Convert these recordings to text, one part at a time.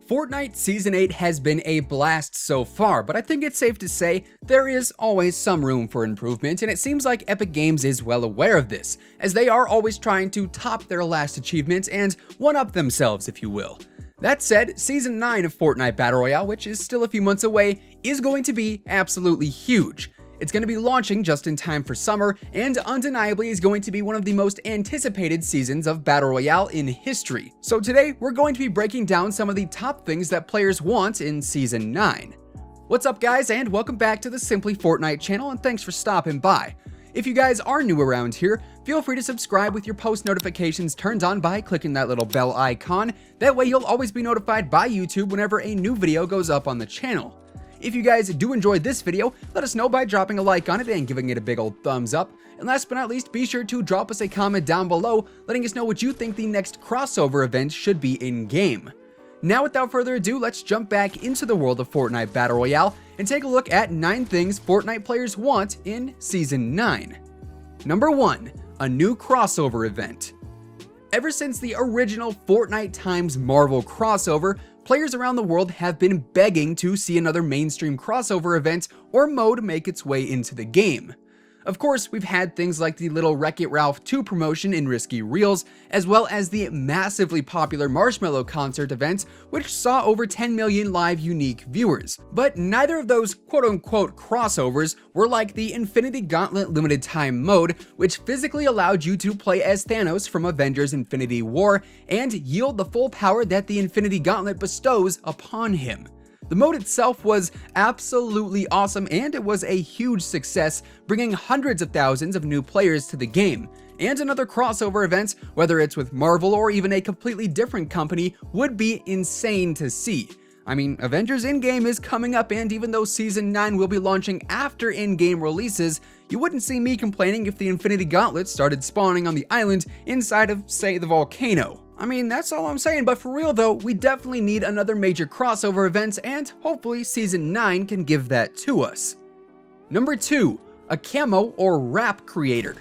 Fortnite Season 8 has been a blast so far, but I think it's safe to say there is always some room for improvement, and it seems like Epic Games is well aware of this, as they are always trying to top their last achievements and one-up themselves, if you will. That said, Season 9 of Fortnite Battle Royale, which is still a few months away, is going to be absolutely huge. It's going to be launching just in time for summer, and undeniably is going to be one of the most anticipated seasons of Battle Royale in history. So today, we're going to be breaking down some of the top things that players want in Season 9. What's up guys, and welcome back to the Simply Fortnite channel, and thanks for stopping by. If you guys are new around here, feel free to subscribe with your post notifications turned on by clicking that little bell icon. That way you'll always be notified by YouTube whenever a new video goes up on the channel. If you guys do enjoy this video, let us know by dropping a like on it and giving it a big old thumbs up. And last but not least, be sure to drop us a comment down below, letting us know what you think the next crossover event should be in-game. Now without further ado, let's jump back into the world of Fortnite Battle Royale and take a look at 9 things Fortnite players want in Season 9. Number 1. A new crossover event. Ever since the original Fortnite x Marvel crossover, players around the world have been begging to see another mainstream crossover event or mode make its way into the game. Of course, we've had things like the little Wreck-It Ralph 2 promotion in Risky Reels, as well as the massively popular Marshmello concert event, which saw over 10 million live unique viewers. But neither of those quote-unquote crossovers were like the Infinity Gauntlet limited time mode, which physically allowed you to play as Thanos from Avengers Infinity War and yield the full power that the Infinity Gauntlet bestows upon him. The mode itself was absolutely awesome, and it was a huge success, bringing hundreds of thousands of new players to the game. And another crossover event, whether it's with Marvel or even a completely different company, would be insane to see. I mean, Avengers in-game is coming up, and even though Season 9 will be launching after in-game releases, you wouldn't see me complaining if the Infinity Gauntlet started spawning on the island inside of, say, the volcano. I mean, that's all I'm saying, but for real though, we definitely need another major crossover event, and hopefully Season 9 can give that to us. Number 2. A camo or wrap creator.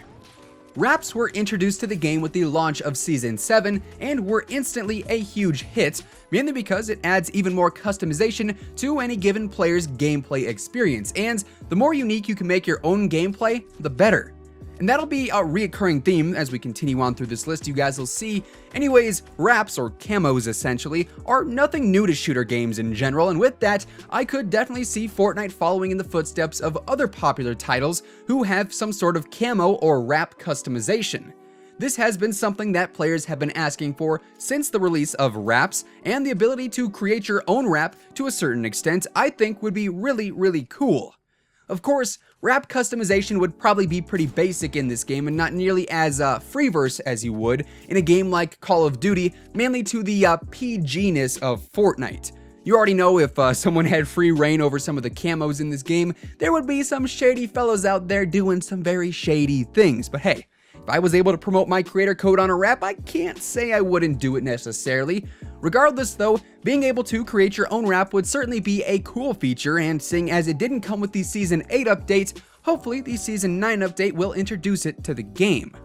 Wraps were introduced to the game with the launch of Season 7 and were instantly a huge hit, mainly because it adds even more customization to any given player's gameplay experience, and the more unique you can make your own gameplay, the better. And that'll be a reoccurring theme as we continue on through this list, you guys will see. Anyways, wraps, or camos essentially, are nothing new to shooter games in general, and with that, I could definitely see Fortnite following in the footsteps of other popular titles who have some sort of camo or wrap customization. This has been something that players have been asking for since the release of wraps, and the ability to create your own wrap to a certain extent I think would be really cool. Of course, wrap customization would probably be pretty basic in this game and not nearly as freeverse as you would in a game like Call of Duty, mainly to the PG-ness of Fortnite. You already know if someone had free reign over some of the camos in this game, there would be some shady fellows out there doing some very shady things, but hey, if I was able to promote my creator code on a wrap, I can't say I wouldn't do it necessarily. Regardless though, being able to create your own wrap would certainly be a cool feature, and seeing as it didn't come with the Season 8 update, hopefully the Season 9 update will introduce it to the game.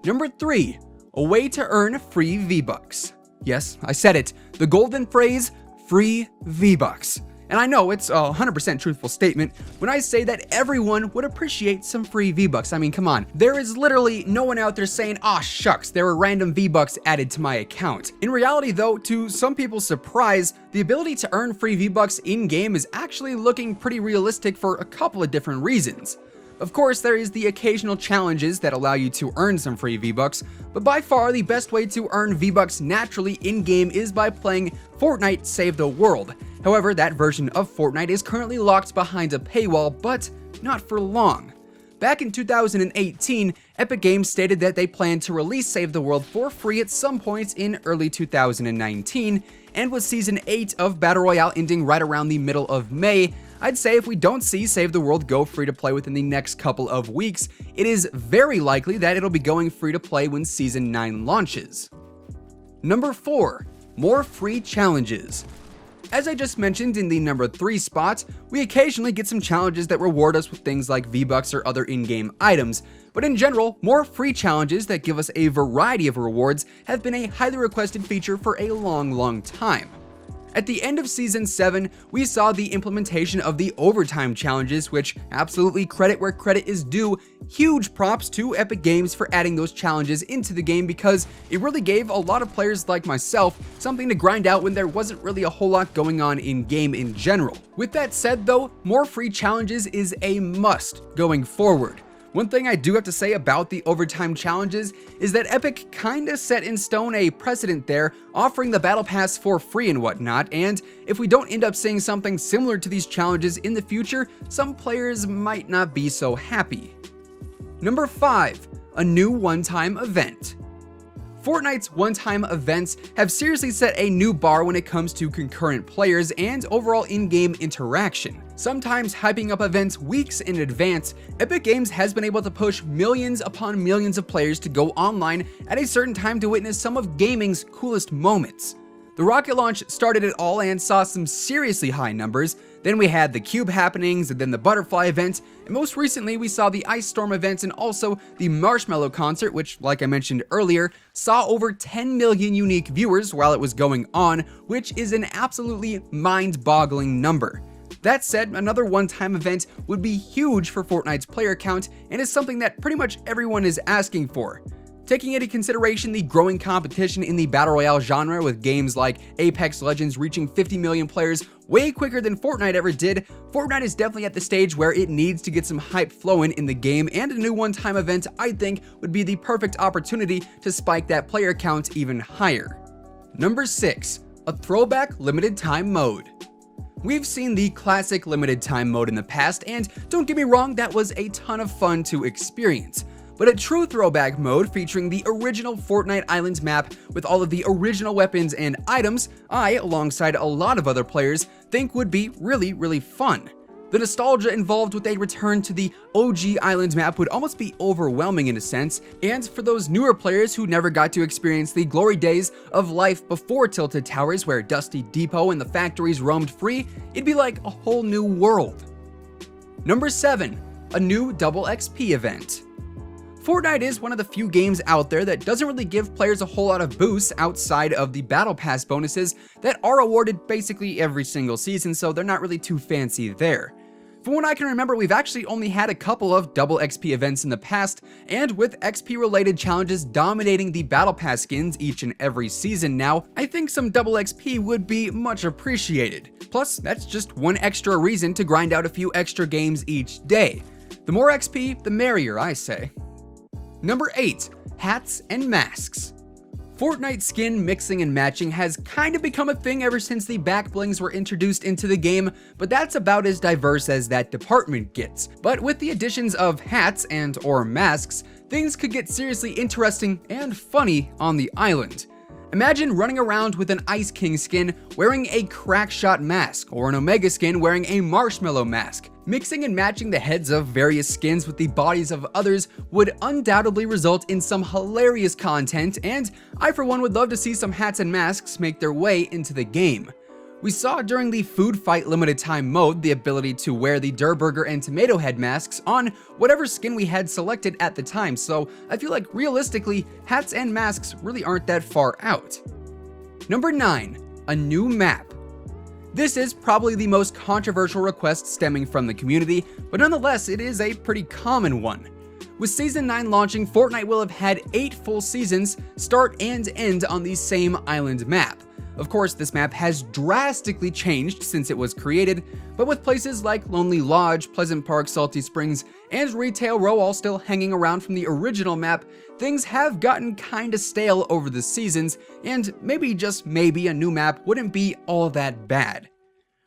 Number 3. A way to earn free VBucks. Yes, I said it, the golden phrase, free VBucks. And I know it's a 100% truthful statement when I say that everyone would appreciate some free V-Bucks. I mean, come on. There is literally no one out there saying, "Aw, shucks, there were random V-Bucks added to my account." In reality though, to some people's surprise, the ability to earn free V-Bucks in-game is actually looking pretty realistic for a couple of different reasons. Of course, there is the occasional challenges that allow you to earn some free V-Bucks, but by far the best way to earn V-Bucks naturally in-game is by playing Fortnite Save the World. However, that version of Fortnite is currently locked behind a paywall, but not for long. Back in 2018, Epic Games stated that they planned to release Save the World for free at some point in early 2019, and with Season 8 of Battle Royale ending right around the middle of May, I'd say if we don't see Save the World go free to play within the next couple of weeks, it is very likely that it'll be going free to play when Season 9 launches. Number 4. More free challenges. As I just mentioned in the number 3 spot, we occasionally get some challenges that reward us with things like V-Bucks or other in-game items, but in general, more free challenges that give us a variety of rewards have been a highly requested feature for a long time. At the end of Season 7, we saw the implementation of the overtime challenges, which absolutely credit where credit is due. Huge props to Epic Games for adding those challenges into the game because it really gave a lot of players like myself something to grind out when there wasn't really a whole lot going on in-game in general. With that said though, more free challenges is a must going forward. One thing I do have to say about the overtime challenges is that Epic kinda set in stone a precedent there, offering the battle pass for free and whatnot, and if we don't end up seeing something similar to these challenges in the future, some players might not be so happy. Number 5, a new one-time event. Fortnite's one-time events have seriously set a new bar when it comes to concurrent players and overall in-game interaction. Sometimes hyping up events weeks in advance, Epic Games has been able to push millions upon millions of players to go online at a certain time to witness some of gaming's coolest moments. The rocket launch started it all and saw some seriously high numbers. Then we had the cube happenings and then the butterfly event, and most recently we saw the ice storm events and also the marshmallow concert, which, like I mentioned earlier, saw over 10 million unique viewers while it was going on, which is an absolutely mind-boggling number. That said, another one-time event would be huge for Fortnite's player count and is something that pretty much everyone is asking for. Taking into consideration the growing competition in the Battle Royale genre with games like Apex Legends reaching 50 million players way quicker than Fortnite ever did, Fortnite is definitely at the stage where it needs to get some hype flowing in the game, and a new one-time event I think would be the perfect opportunity to spike that player count even higher. Number 6, a throwback limited time mode. We've seen the classic limited time mode in the past, and don't get me wrong, that was a ton of fun to experience. But a true throwback mode featuring the original Fortnite Islands map with all of the original weapons and items, I, alongside a lot of other players, think would be really fun. The nostalgia involved with a return to the OG Islands map would almost be overwhelming in a sense, and for those newer players who never got to experience the glory days of life before Tilted Towers where Dusty Depot and the factories roamed free, it'd be like a whole new world. Number 7, a new double XP event. Fortnite is one of the few games out there that doesn't really give players a whole lot of boosts outside of the Battle Pass bonuses that are awarded basically every single season, so they're not really too fancy there. From what I can remember, we've actually only had a couple of double XP events in the past, and with XP related challenges dominating the Battle Pass skins each and every season now, I think some double XP would be much appreciated. Plus, that's just one extra reason to grind out a few extra games each day. The more XP, the merrier, I say. Number 8, hats and masks. Fortnite skin mixing and matching has kind of become a thing ever since the back blings were introduced into the game, but that's about as diverse as that department gets. But with the additions of hats and or masks, things could get seriously interesting and funny on the island. Imagine running around with an Ice King skin wearing a Crackshot mask, or an Omega skin wearing a Marshmallow mask. Mixing and matching the heads of various skins with the bodies of others would undoubtedly result in some hilarious content, and I for one would love to see some hats and masks make their way into the game. We saw during the Food Fight limited time mode the ability to wear the Durr Burger and Tomato Head masks on whatever skin we had selected at the time, so I feel like realistically, hats and masks really aren't that far out. Number 9, a new map. This is probably the most controversial request stemming from the community, but nonetheless it is a pretty common one. With Season 9 launching, Fortnite will have had 8 full seasons start and end on the same island map. Of course, this map has drastically changed since it was created, but with places like Lonely Lodge, Pleasant Park, Salty Springs, and Retail Row all still hanging around from the original map, things have gotten kinda stale over the seasons, and maybe, just maybe, a new map wouldn't be all that bad.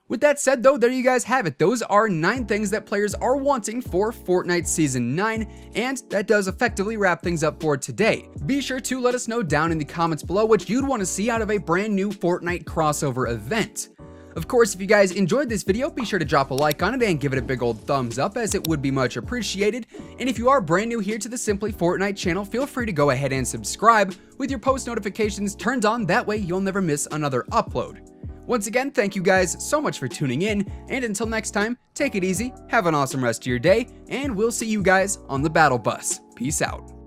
With that said though, there you guys have it. Those are 9 things that players are wanting for Fortnite Season 9, and that does effectively wrap things up for today. Be sure to let us know down in the comments below what you'd want to see out of a brand new Fortnite crossover event. Of course, if you guys enjoyed this video, be sure to drop a like on it and give it a big old thumbs up, as it would be much appreciated. And if you are brand new here to the Simply Fortnite channel, feel free to go ahead and subscribe with your post notifications turned on, that way you'll never miss another upload. Once again, thank you guys so much for tuning in, and until next time, take it easy, have an awesome rest of your day, and we'll see you guys on the battle bus. Peace out.